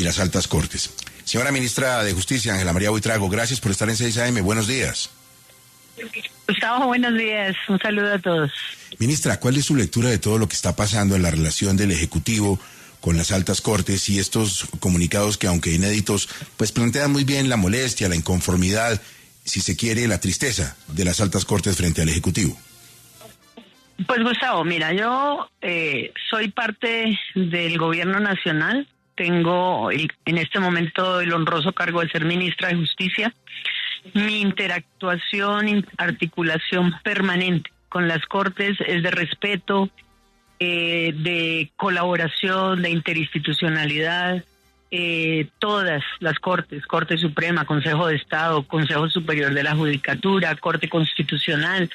y las altas cortes. Señora ministra de Justicia, Ángela María Buitrago, gracias por estar en 6 AM. Buenos días. Gustavo, buenos días. Un saludo a todos. Ministra, ¿cuál es su lectura de todo lo que está pasando en la relación del Ejecutivo con las altas cortes y estos comunicados que, aunque inéditos, pues plantean muy bien la molestia, la inconformidad, si se quiere, la tristeza de las altas cortes frente al Ejecutivo? Pues Gustavo, mira, yo soy parte del gobierno nacional. Tengo en este momento el honroso cargo de ser ministra de Justicia. Mi interactuación, articulación permanente con las cortes es de respeto, de colaboración, de interinstitucionalidad. Todas las cortes, Corte Suprema, Consejo de Estado, Consejo Superior de la Judicatura, Corte Constitucional,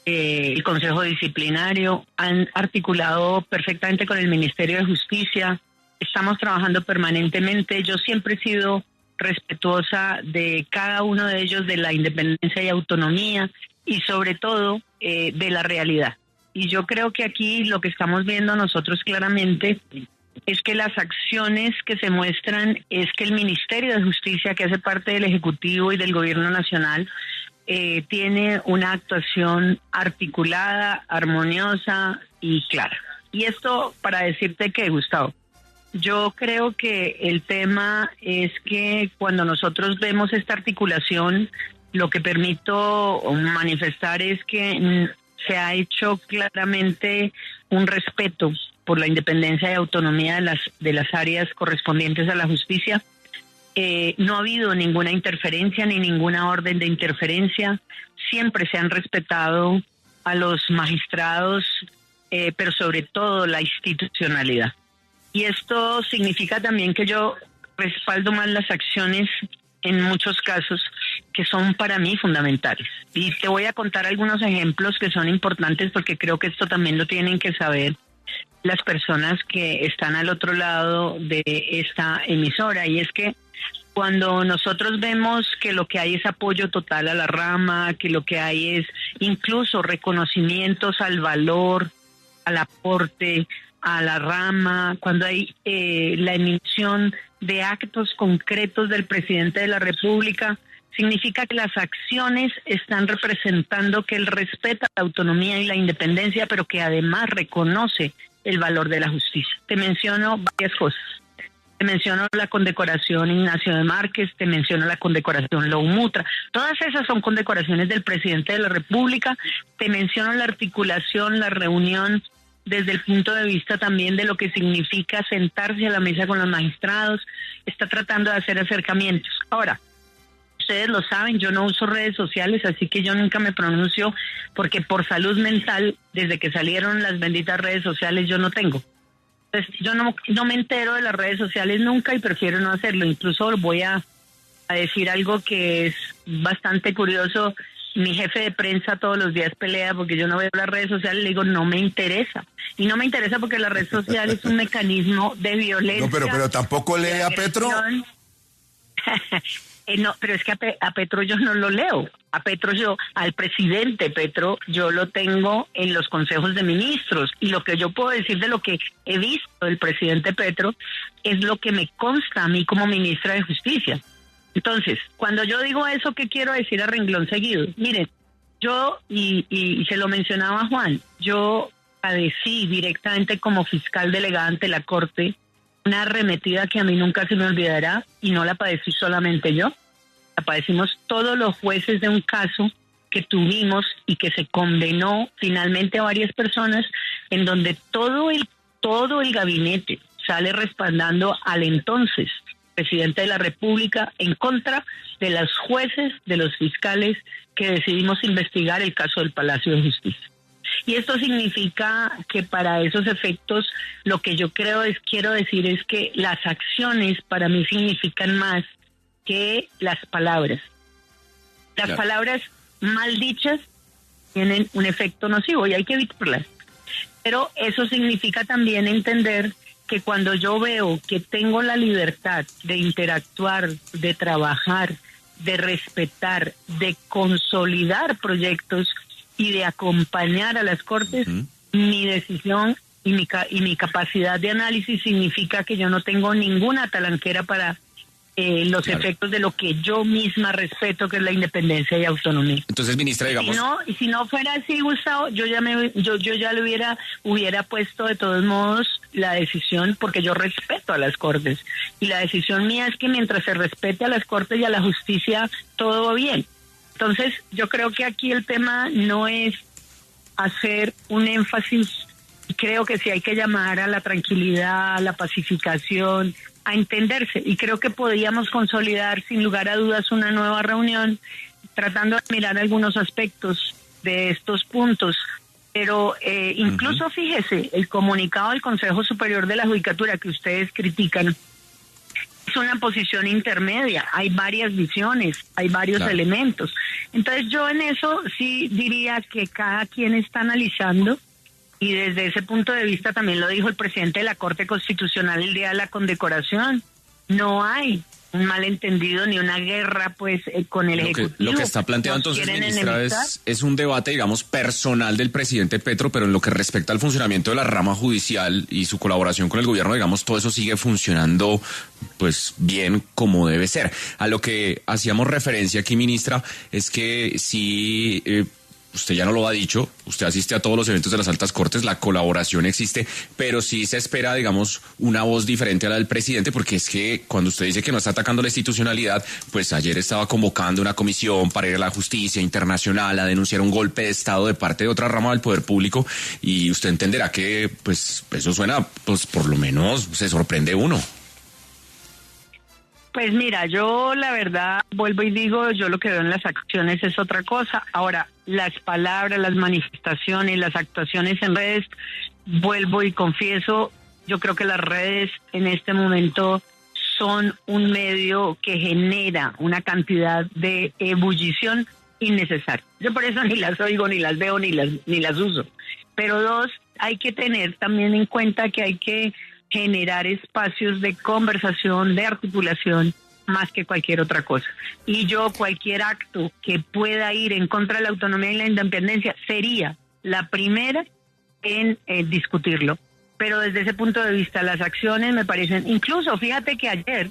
el Consejo Disciplinario, han articulado perfectamente con el Ministerio de Justicia. Estamos trabajando permanentemente. Yo siempre he sido respetuosa de cada uno de ellos, de la independencia y autonomía, y sobre todo de la realidad. Y yo creo que aquí lo que estamos viendo nosotros claramente es que las acciones que se muestran es que el Ministerio de Justicia, que hace parte del Ejecutivo y del Gobierno Nacional, tiene una actuación articulada, armoniosa y clara. Y esto para decirte que, Gustavo, yo creo que el tema es que cuando nosotros vemos esta articulación, lo que permito manifestar es que se ha hecho claramente un respeto por la independencia y autonomía de las áreas correspondientes a la justicia. No ha habido ninguna interferencia ni ninguna orden de interferencia. Siempre se han respetado a los magistrados, pero sobre todo la institucionalidad. Y esto significa también que yo respaldo más las acciones en muchos casos que son para mí fundamentales. Y te voy a contar algunos ejemplos que son importantes porque creo que esto también lo tienen que saber las personas que están al otro lado de esta emisora. Y es que cuando nosotros vemos que lo que hay es apoyo total a la rama, que lo que hay es incluso reconocimientos al valor, al aporte, a la rama, cuando hay la emisión de actos concretos del presidente de la República, significa que las acciones están representando que él respeta la autonomía y la independencia, pero que además reconoce el valor de la justicia. Te menciono varias cosas. Te menciono la condecoración Ignacio de Márquez, te menciono la condecoración Loumutra. Todas esas son condecoraciones del presidente de la República. Te menciono la articulación, la reunión desde el punto de vista también de lo que significa sentarse a la mesa con los magistrados. Está tratando de hacer acercamientos. Ahora, ustedes lo saben, yo no uso redes sociales, así que yo nunca me pronuncio, porque por salud mental, desde que salieron las benditas redes sociales, yo no tengo. Entonces, yo no me entero de las redes sociales nunca y prefiero no hacerlo. Incluso voy a decir algo que es bastante curioso. Mi jefe de prensa todos los días pelea porque yo no veo las redes sociales. Le digo, no me interesa. Y no me interesa porque la red social es un mecanismo de violencia. No, pero tampoco lee a Petro. No, pero es que a Petro yo no lo leo. A Petro al presidente Petro, yo lo tengo en los consejos de ministros. Y lo que yo puedo decir de lo que he visto del presidente Petro es lo que me consta a mí como ministra de Justicia. Entonces, cuando yo digo eso, ¿qué quiero decir a renglón seguido? Miren, yo, y se lo mencionaba Juan, yo padecí directamente como fiscal delegada ante la Corte una arremetida que a mí nunca se me olvidará, y no la padecí solamente yo, la padecimos todos los jueces de un caso que tuvimos y que se condenó finalmente a varias personas, en donde todo el gabinete sale respaldando al entonces presidente de la República en contra de los jueces, de los fiscales que decidimos investigar el caso del Palacio de Justicia. Y esto significa que para esos efectos lo que yo quiero decir es que las acciones para mí significan más que las palabras. Las palabras mal dichas tienen un efecto nocivo y hay que evitarlas. Pero eso significa también entender que cuando yo veo que tengo la libertad de interactuar, de trabajar, de respetar, de consolidar proyectos y de acompañar a las Cortes, mi decisión y mi capacidad de análisis significa que yo no tengo ninguna talanquera para los efectos de lo que yo misma respeto, que es la independencia y autonomía. Entonces, ministra, digamos... Si no fuera así, Gustavo, yo ya le hubiera puesto de todos modos la decisión, porque yo respeto a las Cortes. Y la decisión mía es que mientras se respete a las Cortes y a la justicia, todo va bien. Entonces, yo creo que aquí el tema no es hacer un énfasis. Creo que sí hay que llamar a la tranquilidad, a la pacificación, a entenderse, y creo que podíamos consolidar sin lugar a dudas una nueva reunión tratando de mirar algunos aspectos de estos puntos, pero incluso fíjese, el comunicado del Consejo Superior de la Judicatura que ustedes critican es una posición intermedia, hay varias visiones, hay varios elementos, entonces yo en eso sí diría que cada quien está analizando. Y desde ese punto de vista también lo dijo el presidente de la Corte Constitucional el día de la condecoración. No hay un malentendido ni una guerra pues con el Ejecutivo. Lo que está planteado entonces, ministra, es un debate, digamos, personal del presidente Petro, pero en lo que respecta al funcionamiento de la rama judicial y su colaboración con el gobierno, digamos, todo eso sigue funcionando pues bien como debe ser. A lo que hacíamos referencia aquí, ministra, es que sí... usted ya no lo ha dicho, usted asiste a todos los eventos de las altas cortes, la colaboración existe, pero sí se espera, digamos, una voz diferente a la del presidente, porque es que cuando usted dice que no está atacando la institucionalidad, pues ayer estaba convocando una comisión para ir a la justicia internacional a denunciar un golpe de Estado de parte de otra rama del poder público, y usted entenderá que, pues, eso suena, pues, por lo menos se sorprende uno. Pues mira, yo la verdad vuelvo y digo, yo lo que veo en las acciones es otra cosa. Ahora, las palabras, las manifestaciones, las actuaciones en redes, vuelvo y confieso, yo creo que las redes en este momento son un medio que genera una cantidad de ebullición innecesaria. Yo por eso ni las oigo, ni las veo, ni las uso. Pero dos, hay que tener también en cuenta que hay que generar espacios de conversación, de articulación, más que cualquier otra cosa. Y yo, cualquier acto que pueda ir en contra de la autonomía y la independencia, sería la primera en discutirlo. Pero desde ese punto de vista, las acciones me parecen... Incluso, fíjate que ayer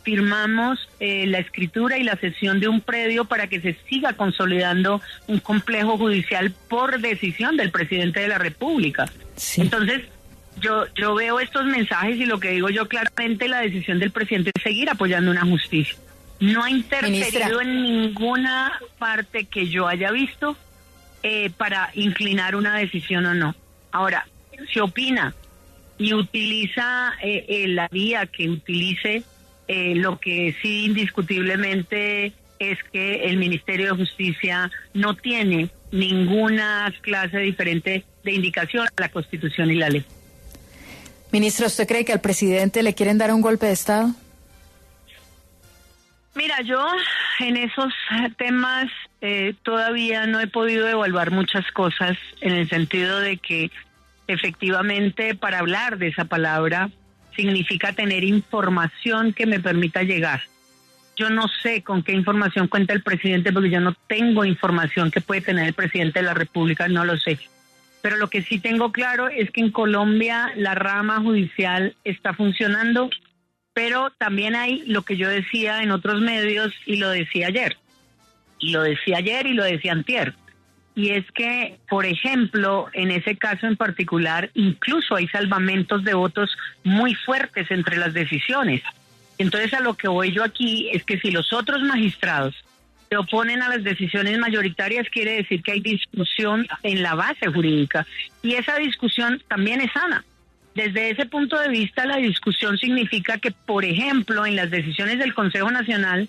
firmamos la escritura y la cesión de un predio para que se siga consolidando un complejo judicial por decisión del presidente de la República. Sí. Entonces... Yo veo estos mensajes y lo que digo yo claramente, la decisión del presidente es seguir apoyando una justicia. No ha interferido en ninguna parte que yo haya visto para inclinar una decisión o no. Ahora, si opina y utiliza la vía que utilice, lo que sí indiscutiblemente es que el Ministerio de Justicia no tiene ninguna clase diferente de indicación a la Constitución y la ley. Ministra, ¿usted cree que al presidente le quieren dar un golpe de Estado? Mira, yo en esos temas todavía no he podido evaluar muchas cosas, en el sentido de que efectivamente para hablar de esa palabra significa tener información que me permita llegar. Yo no sé con qué información cuenta el presidente, porque yo no tengo información que puede tener el presidente de la República, no lo sé. Pero lo que sí tengo claro es que en Colombia la rama judicial está funcionando, pero también hay lo que yo decía en otros medios y lo decía ayer y lo decía antier. Y es que, por ejemplo, en ese caso en particular, incluso hay salvamentos de votos muy fuertes entre las decisiones. Entonces, a lo que voy yo aquí es que si los otros magistrados se oponen a las decisiones mayoritarias, quiere decir que hay discusión en la base jurídica, y esa discusión también es sana. Desde ese punto de vista, la discusión significa que, por ejemplo, en las decisiones del Consejo Nacional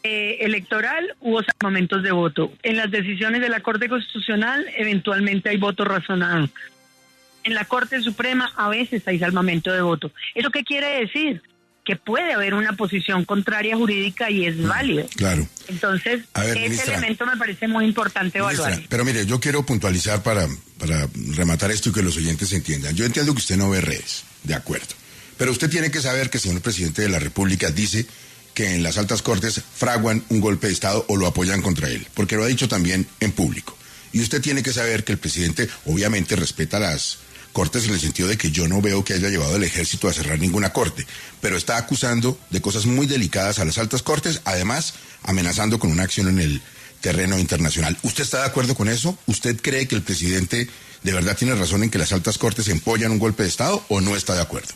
Electoral hubo salvamentos de voto. En las decisiones de la Corte Constitucional, eventualmente hay voto razonado. En la Corte Suprema, a veces hay salvamento de voto. ¿Eso qué quiere decir? Que puede haber una posición contraria jurídica y es válido. Claro. Entonces, ese elemento me parece muy importante evaluar. Pero mire, yo quiero puntualizar para rematar esto y que los oyentes entiendan. Yo entiendo que usted no ve redes, de acuerdo. Pero usted tiene que saber que el señor presidente de la República dice que en las altas cortes fraguan un golpe de Estado o lo apoyan contra él, porque lo ha dicho también en público. Y usted tiene que saber que el presidente obviamente respeta las cortes en el sentido de que yo no veo que haya llevado al ejército a cerrar ninguna corte, pero está acusando de cosas muy delicadas a las altas cortes, además amenazando con una acción en el terreno internacional. ¿Usted está de acuerdo con eso? ¿Usted cree que el presidente de verdad tiene razón en que las altas cortes empollan un golpe de Estado o no está de acuerdo?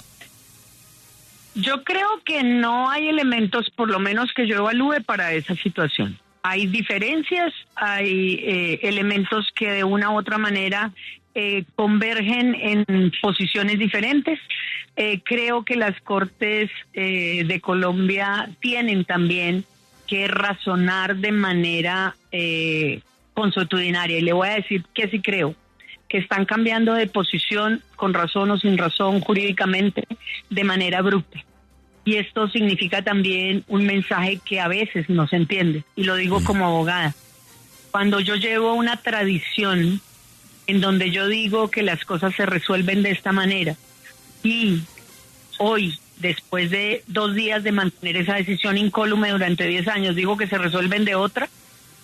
Yo creo que no hay elementos, por lo menos que yo evalúe, para esa situación. Hay diferencias, hay elementos que de una u otra manera convergen en posiciones diferentes. Creo que las Cortes de Colombia tienen también que razonar de manera consuetudinaria. Y le voy a decir que sí creo que están cambiando de posición con razón o sin razón jurídicamente de manera abrupta. Y esto significa también un mensaje que a veces no se entiende, y lo digo como abogada. Cuando yo llevo una tradición en donde yo digo que las cosas se resuelven de esta manera, y hoy, después de 2 días de mantener esa decisión incólume durante 10 años, digo que se resuelven de otra,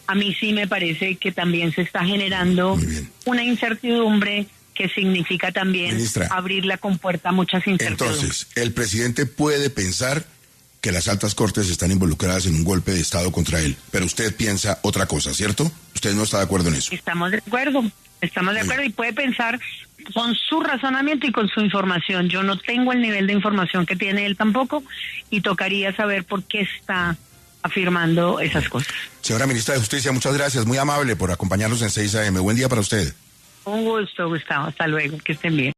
a mí sí me parece que también se está generando una incertidumbre que significa también, ministra, abrir la compuerta a muchas incertidumbres. Entonces, el presidente puede pensar que las altas cortes están involucradas en un golpe de Estado contra él, pero usted piensa otra cosa, ¿cierto? ¿Usted no está de acuerdo en eso? Estamos de acuerdo y puede pensar con su razonamiento y con su información. Yo no tengo el nivel de información que tiene él tampoco, y tocaría saber por qué está afirmando esas cosas. Señora ministra de Justicia, muchas gracias, muy amable por acompañarnos en 6 AM. Buen día para usted. Un gusto, Gustavo. Hasta luego. Que estén bien.